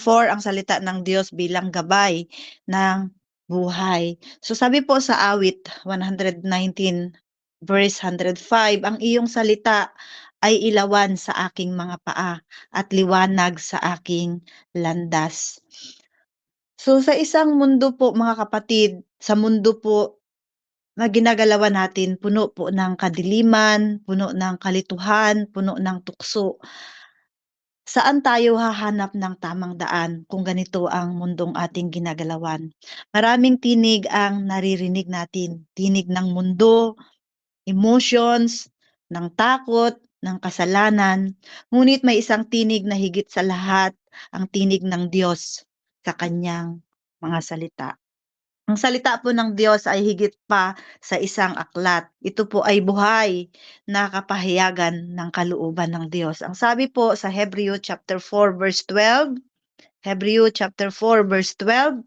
for ang salita ng Diyos bilang gabay ng buhay. So sabi po sa awit 119 verse 105, ang iyong salita ay ilawan sa aking mga paa at liwanag sa aking landas. So sa isang mundo po mga kapatid, sa mundo po na ginagalawan natin, puno po ng kadiliman, puno ng kalituhan, puno ng tukso. Saan tayo hahanap ng tamang daan kung ganito ang mundong ating ginagalawan? Maraming tinig ang naririnig natin. Tinig ng mundo, emotions, ng takot, ng kasalanan. Ngunit may isang tinig na higit sa lahat, ang tinig ng Diyos sa kanyang mga salita. Ang salita po ng Diyos ay higit pa sa isang aklat. Ito po ay buhay na kapahayagan ng kalooban ng Diyos. Ang sabi po sa Hebreo chapter 4 verse 12, Hebreo chapter 4 verse 12,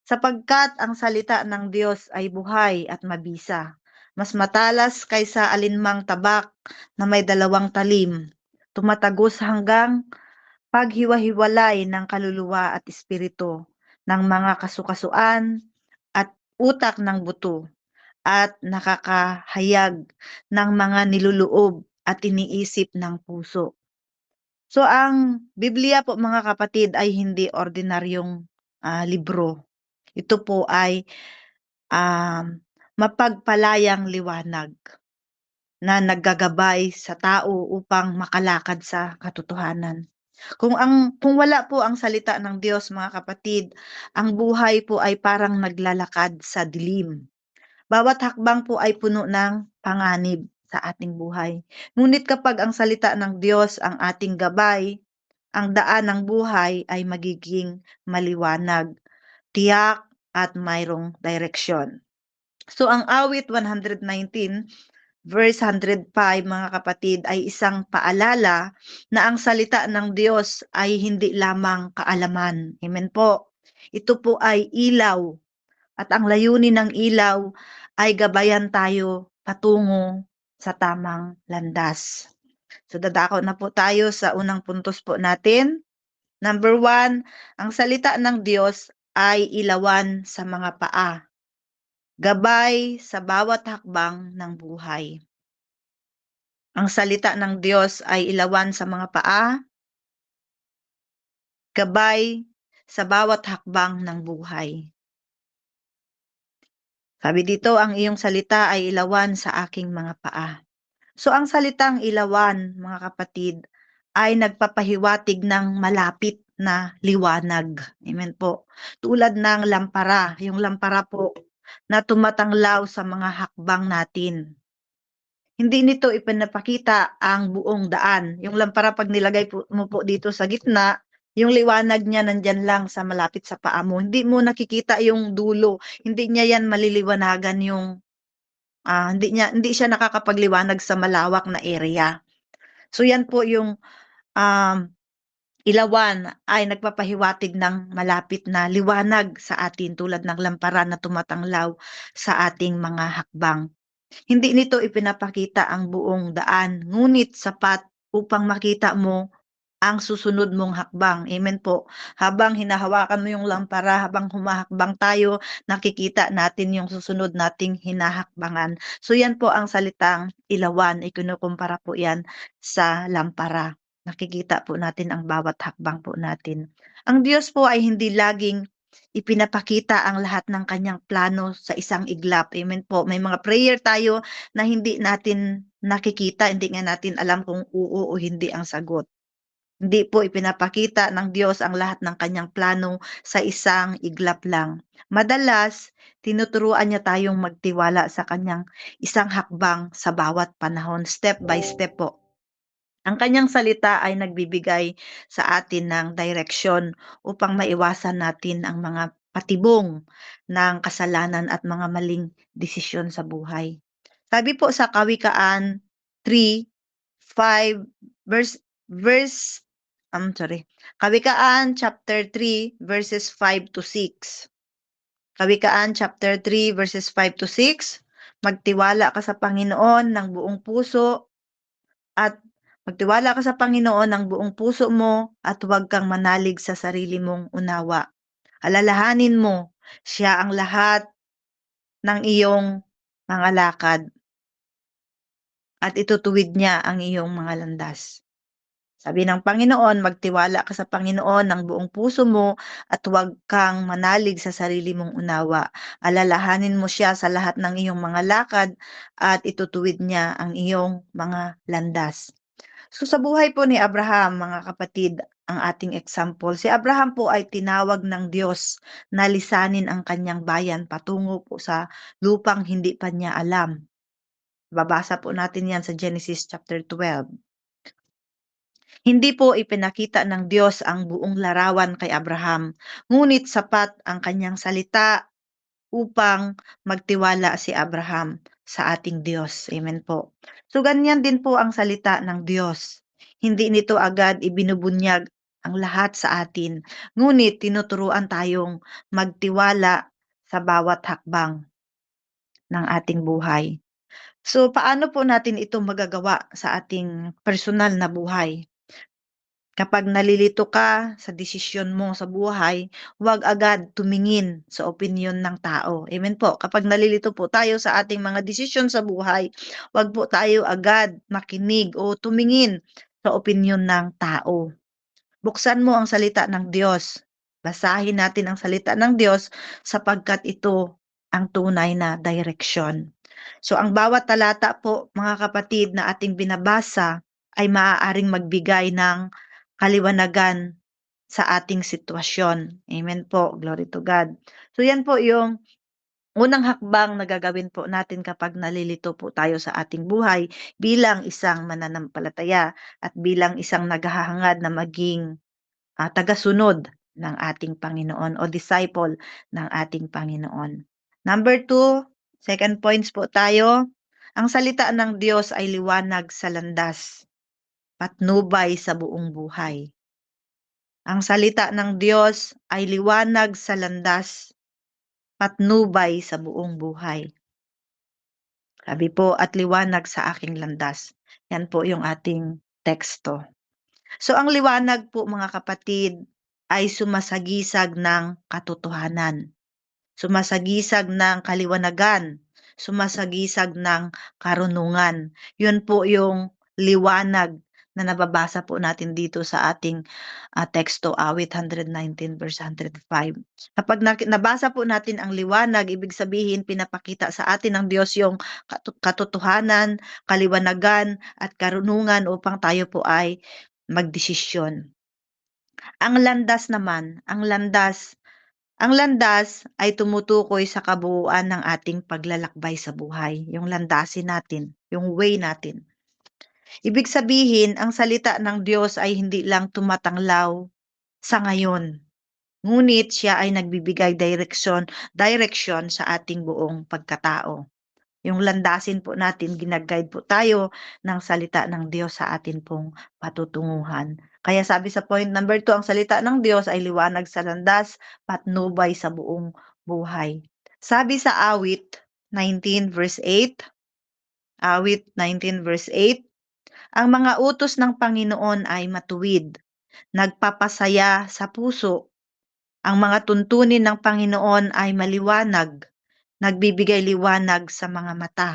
sapagkat ang salita ng Diyos ay buhay at mabisa, mas matalas kaysa alinmang tabak na may dalawang talim, tumatagos hanggang paghiwa-hiwalay ng kaluluwa at espiritu, ng mga kasukasuan at utak ng buto, at nakakahayag ng mga niluloob at iniisip ng puso. So ang Biblia po mga kapatid ay hindi ordinaryong libro. Ito po ay mapagpalayang liwanag na naggagabay sa tao upang makalakad sa katotohanan. Kung wala po ang salita ng Diyos mga kapatid, ang buhay po ay parang naglalakad sa dilim. Bawat hakbang po ay puno ng panganib sa ating buhay. Ngunit kapag ang salita ng Diyos ang ating gabay, ang daan ng buhay ay magiging maliwanag, tiyak at mayroong direksyon. So ang awit 119 verse 105 mga kapatid ay isang paalala na ang salita ng Diyos ay hindi lamang kaalaman. Amen po. Ito po ay ilaw at ang layunin ng ilaw ay gabayan tayo patungo sa tamang landas. So dadako na po tayo sa unang puntos po natin. Number 1, ang salita ng Diyos ay ilawan sa mga paa. Gabay sa bawat hakbang ng buhay. Ang salita ng Diyos ay ilawan sa mga paa, gabay sa bawat hakbang ng buhay. Sabi dito, ang iyong salita ay ilawan sa aking mga paa. So ang salitang ilawan, mga kapatid, ay nagpapahiwatig ng malapit na liwanag. Amen po. Tulad ng lampara, yung lampara po na tumatanglaw sa mga hakbang natin. Hindi nito ipinapakita ang buong daan. Yung lampara pag nilagay mo po dito sa gitna, yung liwanag niya nandyan lang sa malapit sa paa mo. Hindi mo nakikita yung dulo. Hindi niya yan maliliwanagan yung hindi siya nakakapagliwanag sa malawak na area. So yan po yung um, ilawan ay nagpapahiwatig ng malapit na liwanag sa atin tulad ng lampara na tumatanglaw sa ating mga hakbang. Hindi nito ipinapakita ang buong daan, ngunit sapat upang makita mo ang susunod mong hakbang. Amen po. Habang hinahawakan mo yung lampara, habang humahakbang tayo, nakikita natin yung susunod nating hinahakbangan. So yan po ang salitang ilawan. Ikinukumpara po yan sa lampara. Nakikita po natin ang bawat hakbang po natin. Ang Diyos po ay hindi laging ipinapakita ang lahat ng kanyang plano sa isang iglap. Amen po. May mga prayer tayo na hindi natin nakikita, hindi nga natin alam kung oo o hindi ang sagot. Hindi po ipinapakita ng Diyos ang lahat ng kanyang plano sa isang iglap lang. Madalas, tinuturuan niya tayong magtiwala sa kanyang isang hakbang sa bawat panahon, step by step po. Ang kanyang salita ay nagbibigay sa atin ng direksyon upang maiwasan natin ang mga patibong ng kasalanan at mga maling desisyon sa buhay. Sabi po sa Kawikaan 3:5 verse Kawikaan chapter 3 verses 5 to 6. Kawikaan chapter 3 verses 5 to 6. Magtiwala ka sa Panginoon ng buong puso at Magtiwala ka sa Panginoon ng buong puso mo at huwag kang manalig sa sarili mong unawa. Alalahanin mo, siya ang lahat ng iyong mga lakad at itutuwid niya ang iyong mga landas. Sabi ng Panginoon, magtiwala ka sa Panginoon ng buong puso mo at huwag kang manalig sa sarili mong unawa. Alalahanin mo siya sa lahat ng iyong mga lakad at itutuwid niya ang iyong mga landas. So sa buhay po ni Abraham, mga kapatid, ang ating example, si Abraham po ay tinawag ng Diyos na lisanin ang kanyang bayan patungo po sa lupang hindi pa niya alam. Babasa po natin yan sa Genesis chapter 12. Hindi po ipinakita ng Diyos ang buong larawan kay Abraham, ngunit sapat ang kanyang salita upang magtiwala si Abraham sa ating Diyos. Amen po. So ganyan din po ang salita ng Diyos. Hindi nito agad ibinubunyag ang lahat sa atin, ngunit tinuturuan tayong magtiwala sa bawat hakbang ng ating buhay. So paano po natin ito magagawa sa ating personal na buhay? Kapag nalilito ka sa desisyon mo sa buhay, huwag agad tumingin sa opinyon ng tao. Amen po. Kapag nalilito po tayo sa ating mga desisyon sa buhay, huwag po tayo agad makinig o tumingin sa opinyon ng tao. Buksan mo ang salita ng Diyos. Basahin natin ang salita ng Diyos sapagkat ito ang tunay na direksyon. So ang bawat talata po, mga kapatid, na ating binabasa ay maaaring magbigay ng kaliwanagan sa ating sitwasyon. Amen po. Glory to God. So yan po yung unang hakbang na gagawin po natin kapag nalilito po tayo sa ating buhay bilang isang mananampalataya at bilang isang naghahangad na maging tagasunod ng ating Panginoon o disciple ng ating Panginoon. Number 2, second points po tayo. Ang salita ng Diyos ay liwanag sa landas, patnubay sa buong buhay. Ang salita ng Diyos ay liwanag sa landas, patnubay sa buong buhay. Sabi po, at liwanag sa aking landas. Yan po yung ating teksto. So ang liwanag po, mga kapatid, ay sumasagisag ng katotohanan, sumasagisag ng kaliwanagan, sumasagisag ng karunungan. Yun po yung liwanag na nababasa po natin dito sa ating teksto, awit 119 verse 105. Kapag nabasa po natin ang liwanag, ibig sabihin pinapakita sa atin ng Diyos yung katotohanan, kaliwanagan at karunungan upang tayo po ay magdesisyon. Ang landas naman, ang landas ay tumutukoy sa kabuuan ng ating paglalakbay sa buhay, yung landasin natin, yung way natin. Ibig sabihin, ang salita ng Diyos ay hindi lang tumatanglaw sa ngayon, ngunit siya ay nagbibigay direction sa ating buong pagkatao. Yung landasin po natin, ginaguide po tayo ng salita ng Diyos sa atin pong patutunguhan. Kaya sabi sa point number 2, ang salita ng Diyos ay liwanag sa landas, patnubay sa buong buhay. Sabi sa awit 19 verse 8, awit 19 verse 8, ang mga utos ng Panginoon ay matuwid, nagpapasaya sa puso. Ang mga tuntunin ng Panginoon ay maliwanag, nagbibigay liwanag sa mga mata.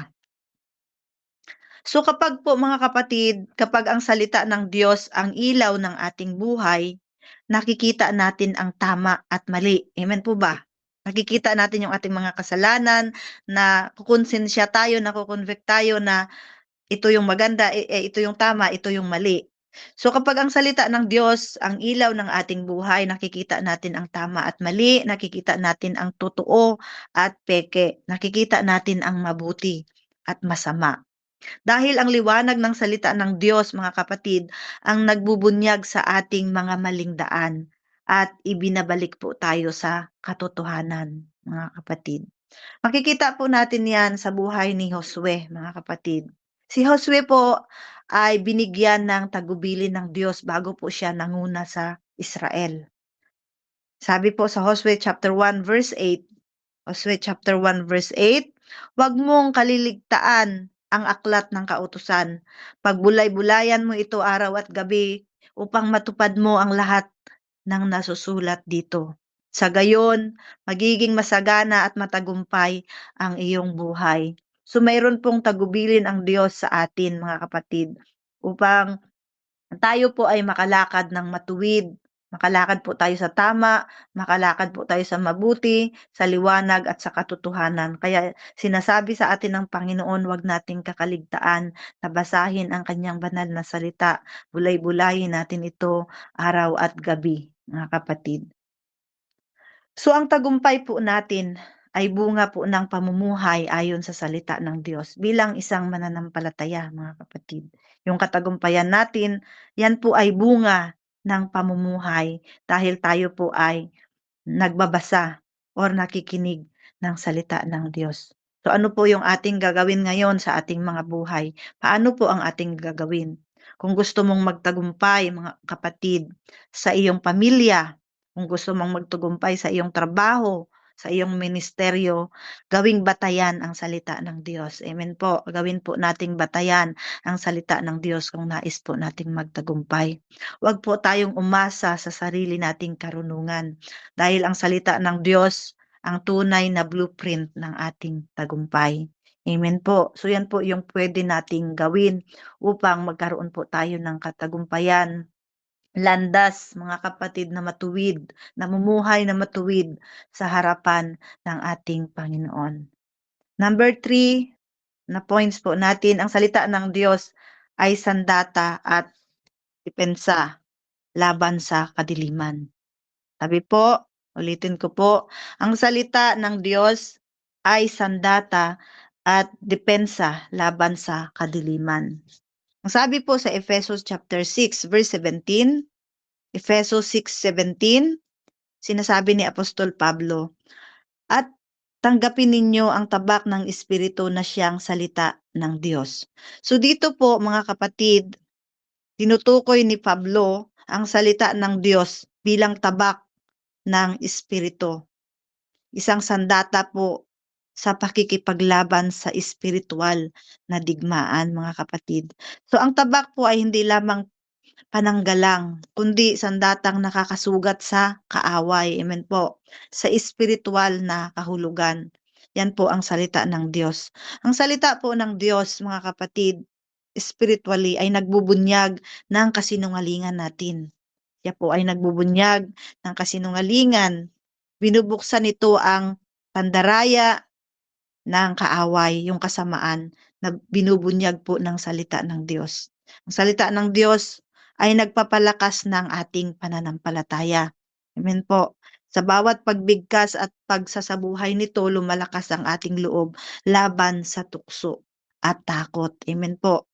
So kapag po, mga kapatid, kapag ang salita ng Diyos ang ilaw ng ating buhay, nakikita natin ang tama at mali. Amen po ba? Nakikita natin yung ating mga kasalanan, na kukonsensya tayo, na kukonvict tayo na ito yung maganda, ito yung tama, ito yung mali. So kapag ang salita ng Diyos ang ilaw ng ating buhay, nakikita natin ang tama at mali, nakikita natin ang totoo at peke, nakikita natin ang mabuti at masama. Dahil ang liwanag ng salita ng Diyos, mga kapatid, ang nagbubunyag sa ating mga maling daan at ibinabalik po tayo sa katotohanan, mga kapatid. Makikita po natin yan sa buhay ni Josue, mga kapatid. Si Josue po ay binigyan ng tagubilin ng Diyos bago po siya nanguna sa Israel. Sabi po sa Josue chapter 1 verse 8, Josue chapter 1 verse 8, "Huwag mong kaliligtaan ang aklat ng kautusan. Pagbulay-bulayan mo ito araw at gabi upang matupad mo ang lahat ng nasusulat dito. Sa gayon, magiging masagana at matagumpay ang iyong buhay. So mayroon pong tagubilin ang Diyos sa atin, mga kapatid, upang tayo po ay makalakad ng matuwid, makalakad po tayo sa tama, makalakad po tayo sa mabuti, sa liwanag at sa katotohanan. Kaya sinasabi sa atin ng Panginoon, huwag nating kakaligtaan na basahin ang kanyang banal na salita. Bulay-bulayin natin ito araw at gabi, mga kapatid. So ang tagumpay po natin ay bunga po ng pamumuhay ayon sa salita ng Diyos bilang isang mananampalataya, mga kapatid. Yung katagumpayan natin, yan po ay bunga ng pamumuhay dahil tayo po ay nagbabasa or nakikinig ng salita ng Diyos. So ano po yung ating gagawin ngayon sa ating mga buhay? Paano po ang ating gagawin? Kung gusto mong magtagumpay, mga kapatid, sa iyong pamilya, kung gusto mong magtagumpay sa iyong trabaho, sa iyong ministeryo, gawing batayan ang salita ng Diyos. Amen po. Gawin po nating batayan ang salita ng Diyos kung nais po nating magtagumpay. Huwag po tayong umasa sa sarili nating karunungan dahil ang salita ng Diyos ang tunay na blueprint ng ating tagumpay. Amen po. So yan po yung pwede nating gawin upang magkaroon po tayo ng katagumpayan. Landas, mga kapatid, na matuwid, namumuhay na matuwid sa harapan ng ating Panginoon. Number 3 na points po natin, ang salita ng Diyos ay sandata at depensa laban sa kadiliman. Sabi po, ulitin ko po, ang salita ng Diyos ay sandata at depensa laban sa kadiliman. Ang sabi po sa Efesos chapter 6 verse 17, Efesos 6:17, sinasabi ni Apostol Pablo, "At tanggapin ninyo ang tabak ng Espiritu na siyang salita ng Diyos." So dito po, mga kapatid, tinutukoy ni Pablo ang salita ng Diyos bilang tabak ng Espiritu. Isang sandata po sa pakikipaglaban sa espiritual na digmaan, mga kapatid. So ang tabak po ay hindi lamang pananggalang, kundi sandatang nakakasugat sa kaaway, amen po, sa espiritual na kahulugan. Yan po ang salita ng Diyos. Ang salita po ng Diyos, mga kapatid, spiritually ay nagbubunyag ng kasinungalingan natin. Siya po ay nagbubunyag ng kasinungalingan. Binubuksan nito ang pandaraya ng kaaway, yung kasamaan na binubunyag po ng salita ng Diyos. Ang salita ng Diyos ay nagpapalakas ng ating pananampalataya. Amen po. Sa bawat pagbigkas at pagsasabuhay nito, lumalakas ang ating loob laban sa tukso at takot. Amen po.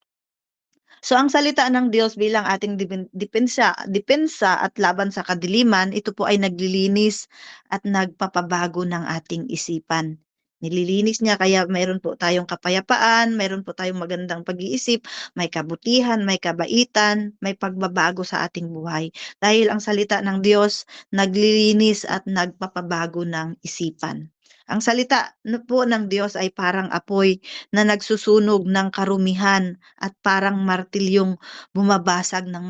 So ang salita ng Diyos bilang ating depensa at laban sa kadiliman, ito po ay naglilinis at nagpapabago ng ating isipan. Nililinis niya kaya mayroon po tayong kapayapaan, mayroon po tayong magandang pag-iisip, may kabutihan, may kabaitan, may pagbabago sa ating buhay. Dahil ang salita ng Diyos naglilinis at nagpapabago ng isipan. Ang salita po ng Diyos ay parang apoy na nagsusunog ng karumihan at parang martilyong bumabasag ng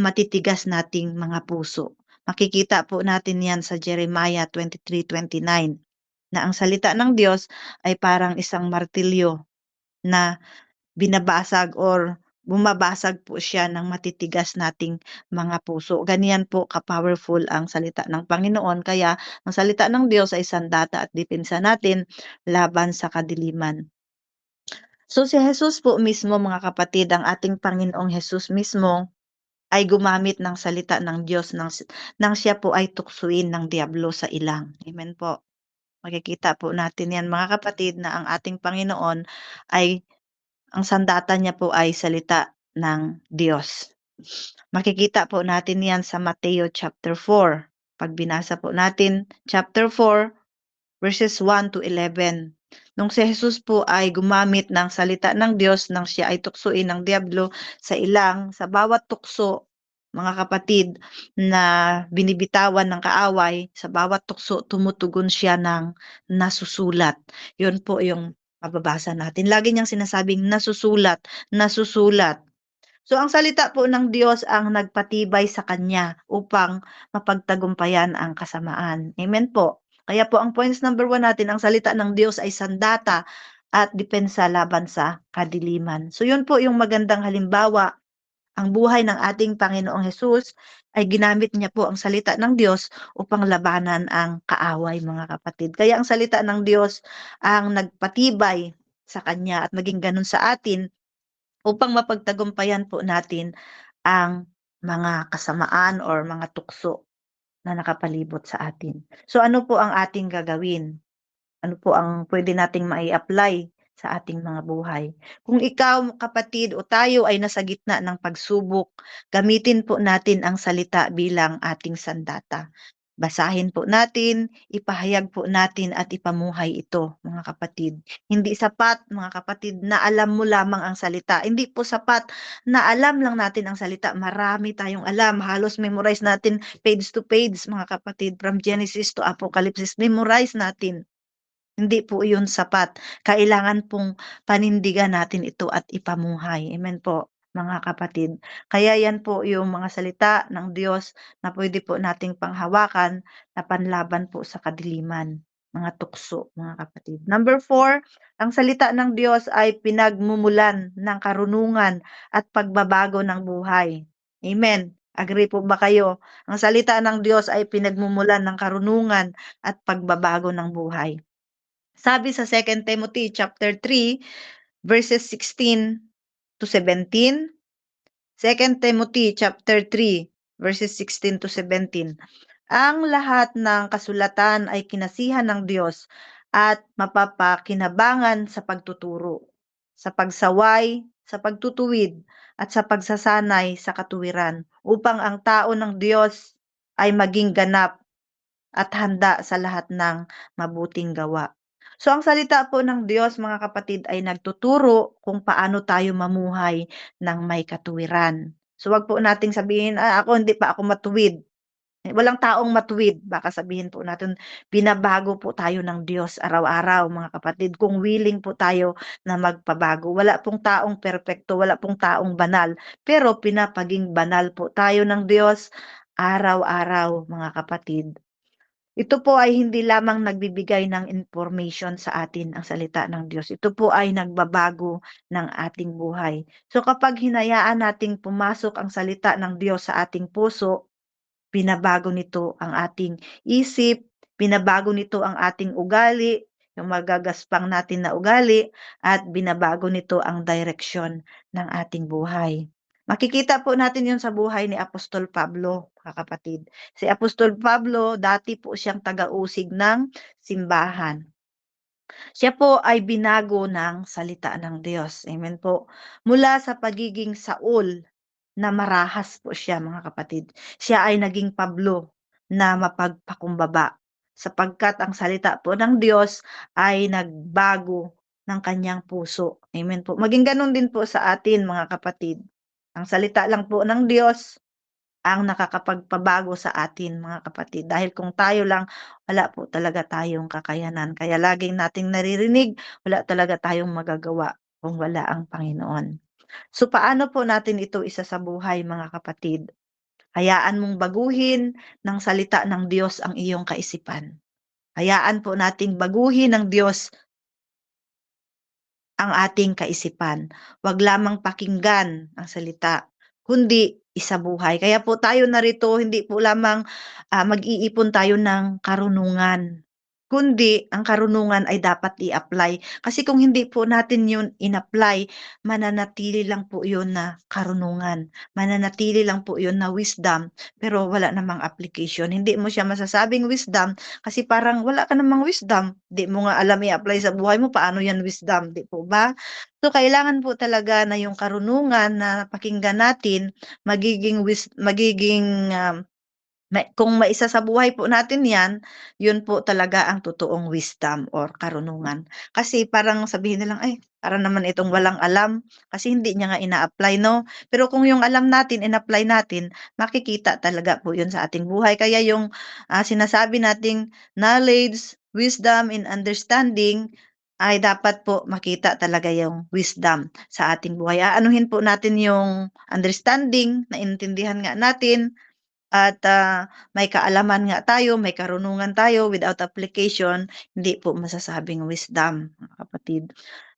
matitigas nating mga puso. Makikita po natin yan sa Jeremiah 23:29 na ang salita ng Diyos ay parang isang martilyo na binabasag or bumabasag po siya ng matitigas nating mga puso. Ganyan po ka-powerful ang salita ng Panginoon. Kaya ang salita ng Diyos ay sandata at depensa natin laban sa kadiliman. So si Jesus po mismo, mga kapatid, ang ating Panginoong Jesus mismo ay gumamit ng salita ng Diyos nang siya po ay tuksuin ng diablo sa ilang. Amen po. Makikita po natin yan, mga kapatid, na ang ating Panginoon ay ang sandata niya po ay salita ng Diyos. Makikita po natin yan sa Mateo chapter 4. Pag binasa po natin chapter 4 verses 1 to 11. Nung si Jesus po ay gumamit ng salita ng Diyos nang siya ay tuksuin ng diablo sa ilang, sa bawat tukso, mga kapatid, na binibitawan ng kaaway, sa bawat tukso tumutugon siya ng nasusulat. Yun po yung mababasa natin. Lagi niyang sinasabing nasusulat, nasusulat. So ang salita po ng Diyos ang nagpatibay sa kanya upang mapagtagumpayan ang kasamaan. Amen po. Kaya po ang points number 1 natin, ang salita ng Diyos ay sandata at depensa laban sa kadiliman. So yun po yung magandang halimbawa. Ang buhay ng ating Panginoong Hesus ay ginamit niya po ang salita ng Diyos upang labanan ang kaaway, mga kapatid. Kaya ang salita ng Diyos ang nagpatibay sa kanya at maging ganun sa atin upang mapagtagumpayan po natin ang mga kasamaan or mga tukso na nakapalibot sa atin. So ano po ang ating gagawin? Ano po ang pwede nating mai-apply sa ating mga buhay? Kung ikaw, kapatid, o tayo ay nasa gitna ng pagsubok, gamitin po natin ang salita bilang ating sandata. Basahin po natin, ipahayag po natin at ipamuhay ito, mga kapatid. Hindi sapat, mga kapatid, na alam mo lamang ang salita. Hindi po sapat na alam lang natin ang salita. Marami tayong alam. Halos memorize natin page to page, mga kapatid. From Genesis to Apocalypse, memorize natin. Hindi po yun sapat. Kailangan pong panindigan natin ito at ipamuhay. Amen po, mga kapatid. Kaya yan po yung mga salita ng Diyos na pwede po nating panghawakan na panlaban po sa kadiliman, mga tukso, mga kapatid. Number 4, ang salita ng Diyos ay pinagmumulan ng karunungan at pagbabago ng buhay. Amen. Agree po ba kayo? Ang salita ng Diyos ay pinagmumulan ng karunungan at pagbabago ng buhay. Sabi sa 2 Timothy chapter 3 verses 16 to 17, 2 Timothy chapter 3 verses 16 to 17. Ang lahat ng kasulatan ay kinasihan ng Diyos at mapapakinabangan sa pagtuturo, sa pagsaway, sa pagtutuwid, at sa pagsasanay sa katuwiran, upang ang tao ng Diyos ay maging ganap at handa sa lahat ng mabuting gawa. So ang salita po ng Diyos, mga kapatid, ay nagtuturo kung paano tayo mamuhay ng may katuwiran. So wag po nating sabihin, ako hindi pa ako matuwid. Walang taong matuwid. Baka sabihin po natin, binabago po tayo ng Diyos araw-araw, mga kapatid, kung willing po tayo na magpabago. Wala pong taong perpekto, wala pong taong banal, pero pinapaging banal po tayo ng Diyos araw-araw, mga kapatid. Ito po ay hindi lamang nagbibigay ng information sa atin ang salita ng Diyos. Ito po ay nagbabago ng ating buhay. So kapag hinayaan nating pumasok ang salita ng Diyos sa ating puso, binabago nito ang ating isip, binabago nito ang ating ugali, yung magagaspang natin na ugali, at binabago nito ang direksyon ng ating buhay. Makikita po natin yun sa buhay ni Apostol Pablo, mga kapatid. Si Apostol Pablo, dati po siyang taga-usig ng simbahan. Siya po ay binago ng salita ng Diyos. Amen po. Mula sa pagiging Saul na marahas po siya, mga kapatid. Siya ay naging Pablo na mapagpakumbaba sapagkat ang salita po ng Diyos ay nagbago ng kanyang puso. Amen po. Maging ganun din po sa atin, mga kapatid. Ang salita lang po ng Diyos ang nakakapagpabago sa atin, mga kapatid. Dahil kung tayo lang, wala po talaga tayong kakayanan. Kaya laging nating naririnig, wala talaga tayong magagawa kung wala ang Panginoon. So paano po natin ito isasabuhay, mga kapatid? Hayaan mong baguhin ng salita ng Diyos ang iyong kaisipan. Hayaan po nating baguhin ng Diyos ang ating kaisipan. Wag lamang pakinggan ang salita, kundi isabuhay. Kaya po tayo narito, hindi po lamang mag-iipon tayo ng karunungan, kundi ang karunungan ay dapat i-apply. Kasi kung hindi po natin yun in-apply, mananatili lang po yun na karunungan. Mananatili lang po yun na wisdom, pero wala namang application. Hindi mo siya masasabing wisdom kasi parang wala ka namang wisdom. Di mo nga alam i-apply sa buhay mo, paano yan wisdom, di po ba? So kailangan po talaga na yung karunungan na pakinggan natin magiging kung maisa sa buhay po natin 'yan, 'yun po talaga ang totoong wisdom or karunungan. Kasi parang sabihin nilang, "Ay, para naman itong walang alam, kasi hindi niya nga ina-apply 'no?" Pero kung yung alam natin in-apply natin, makikita talaga po 'yun sa ating buhay. Kaya yung, sinasabi nating knowledge, wisdom, and understanding, ay dapat po makita talaga yung wisdom sa ating buhay. Aanuhin po natin yung understanding, naintindihan nga natin at, may kaalaman nga tayo, may karunungan tayo, without application, hindi po masasabing wisdom, mga kapatid.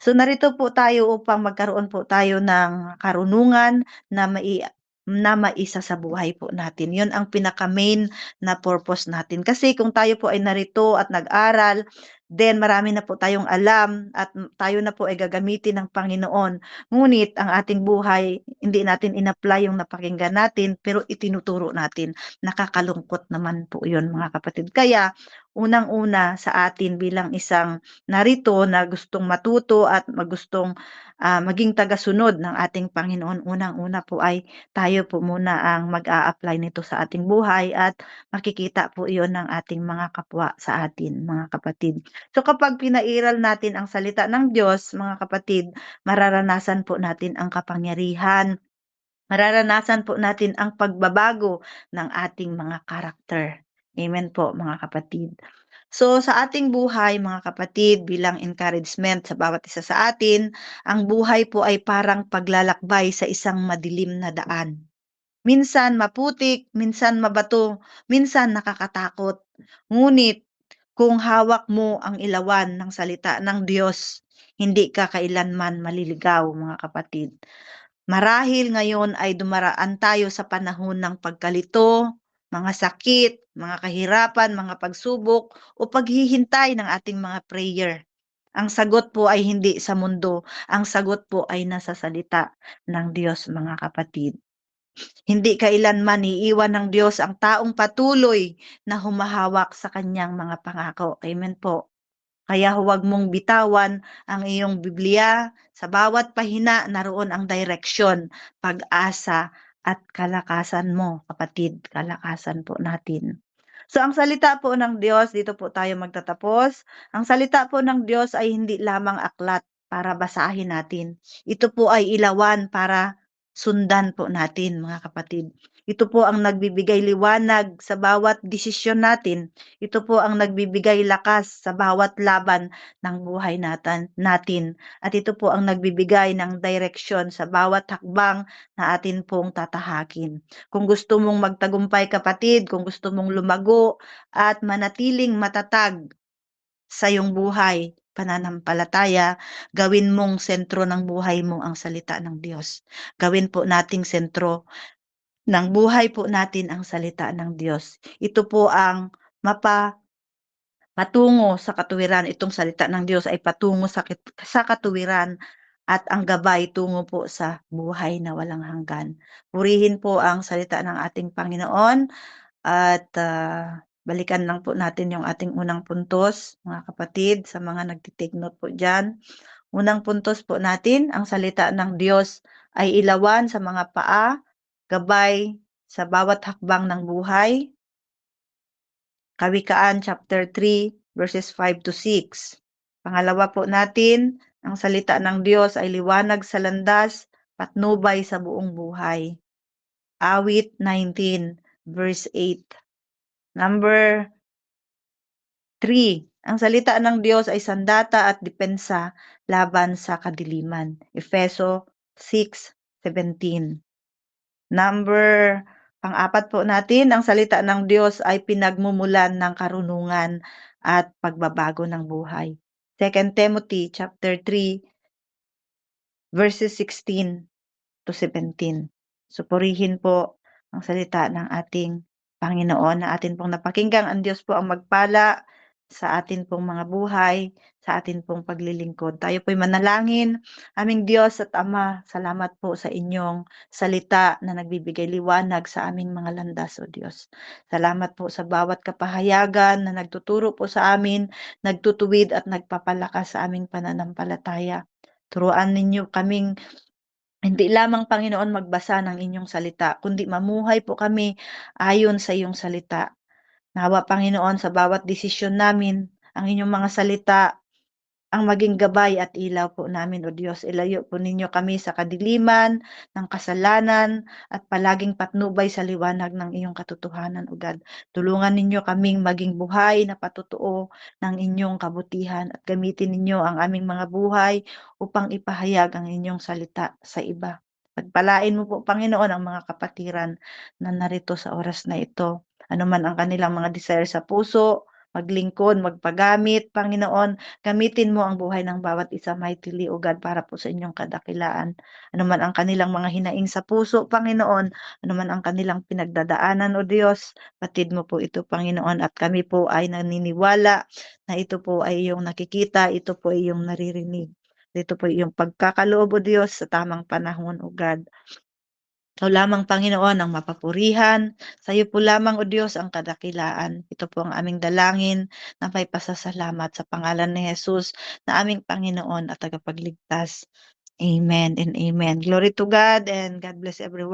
So, narito po tayo upang magkaroon po tayo ng karunungan na maisa sa buhay po natin. 'Yun ang pinaka-main na purpose natin. Kasi kung tayo po ay narito at nag-aral, then marami na po tayong alam at tayo na po ay gagamitin ng Panginoon. Ngunit ang ating buhay, hindi natin in-apply yung napakinggan natin, pero itinuturo natin. Nakakalungkot naman po 'yun, mga kapatid. Kaya unang-una sa atin bilang isang narito na gustong matuto at maging tagasunod ng ating Panginoon, unang-una po ay tayo po muna ang mag-a-apply nito sa ating buhay at makikita po iyon ng ating mga kapwa sa atin, mga kapatid. So kapag pinairal natin ang salita ng Diyos, mga kapatid, mararanasan po natin ang kapangyarihan, mararanasan po natin ang pagbabago ng ating mga karakter. Amen po, mga kapatid. So sa ating buhay, mga kapatid, bilang encouragement sa bawat isa sa atin, ang buhay po ay parang paglalakbay sa isang madilim na daan. Minsan maputik, minsan mabato, minsan nakakatakot. Ngunit kung hawak mo ang ilawan ng salita ng Diyos, hindi ka kailanman maliligaw, mga kapatid. Marahil ngayon ay dumaraan tayo sa panahon ng pagkalito, mga sakit, mga kahirapan, mga pagsubok o paghihintay ng ating mga prayer. Ang sagot po ay hindi sa mundo, ang sagot po ay nasa salita ng Diyos, mga kapatid. Hindi kailanman iiwan ng Diyos ang taong patuloy na humahawak sa kanyang mga pangako. Amen po. Kaya huwag mong bitawan ang iyong Biblia. Sa bawat pahina, naroon ang direksyon, pag-asa at kalakasan mo, kapatid. Kalakasan po natin. So ang salita po ng Diyos, dito po tayo magtatapos. Ang salita po ng Diyos ay hindi lamang aklat para basahin natin. Ito po ay ilawan para sundan po natin, mga kapatid. Ito po ang nagbibigay liwanag sa bawat desisyon natin. Ito po ang nagbibigay lakas sa bawat laban ng buhay natin. At ito po ang nagbibigay ng direksyon sa bawat hakbang na atin pong tatahakin. Kung gusto mong magtagumpay, kapatid, kung gusto mong lumago at manatiling matatag sa iyong buhay, pananampalataya, gawin mong sentro ng buhay mo ang salita ng Diyos. Gawin po nating sentro ng buhay po natin ang salita ng Diyos. Ito po ang patungo sa katuwiran. Itong salita ng Diyos ay patungo sa katuwiran at ang gabay tungo po sa buhay na walang hanggan. Purihin po ang salita ng ating Panginoon at, balikan lang po natin yung ating unang puntos, mga kapatid, sa mga nagte-take note po diyan. Unang puntos po natin, ang salita ng Diyos ay ilawan sa mga paa, gabay sa bawat hakbang ng buhay. Kawikaan chapter 3 verses 5 to 6. Pangalawa po natin, ang salita ng Diyos ay liwanag sa landas, patnubay sa buong buhay. Awit 19 verse 8. Number 3, ang salita ng Diyos ay sandata at depensa laban sa kadiliman. Efeso 6:17. Number pang-apat po natin, ang salita ng Diyos ay pinagmumulan ng karunungan at pagbabago ng buhay. 2 Timothy chapter 3 verses 16 to 17. So purihin po ang salita ng ating Panginoon na atin pong napakinggan. Ang Diyos po ang magpala sa atin pong mga buhay, sa atin pong paglilingkod. Tayo po'y manalangin. Aming Diyos at Ama, salamat po sa inyong salita na nagbibigay liwanag sa aming mga landas, O Diyos. Salamat po sa bawat kapahayagan na nagtuturo po sa amin, nagtutuwid at nagpapalakas sa aming pananampalataya. Turuan ninyo kaming hindi lamang, Panginoon, magbasa ng inyong salita, kundi mamuhay po kami ayon sa iyong salita. Nawa, Panginoon, sa bawat desisyon namin, ang inyong mga salita ang maging gabay at ilaw po namin, O Diyos. Ilayo po ninyo kami sa kadiliman ng kasalanan at palaging patnubay sa liwanag ng iyong katotohanan, O God. Tulungan ninyo kaming maging buhay na patutuo ng inyong kabutihan at gamitin ninyo ang aming mga buhay upang ipahayag ang inyong salita sa iba. Pagpalain mo po, Panginoon, ang mga kapatiran na narito sa oras na ito. Ano man ang kanilang mga desire sa puso, maglingkod, magpagamit, Panginoon, gamitin mo ang buhay ng bawat isa mightily, O God, para po sa inyong kadakilaan. Ano man ang kanilang mga hinaing sa puso, Panginoon, ano man ang kanilang pinagdadaanan, O Diyos, batid mo po ito, Panginoon, at kami po ay naniniwala na ito po ay iyong nakikita, ito po ay iyong naririnig. Ito po iyong pagkakaloob, O Diyos, sa tamang panahon, O God. Ikaw lamang, Panginoon, ang mapapurihan. Sa iyo po lamang, O Diyos, ang kadakilaan. Ito po ang aming dalangin na may pasasalamat sa pangalan ni Jesus na aming Panginoon at tagapagligtas. Amen and amen. Glory to God and God bless everyone.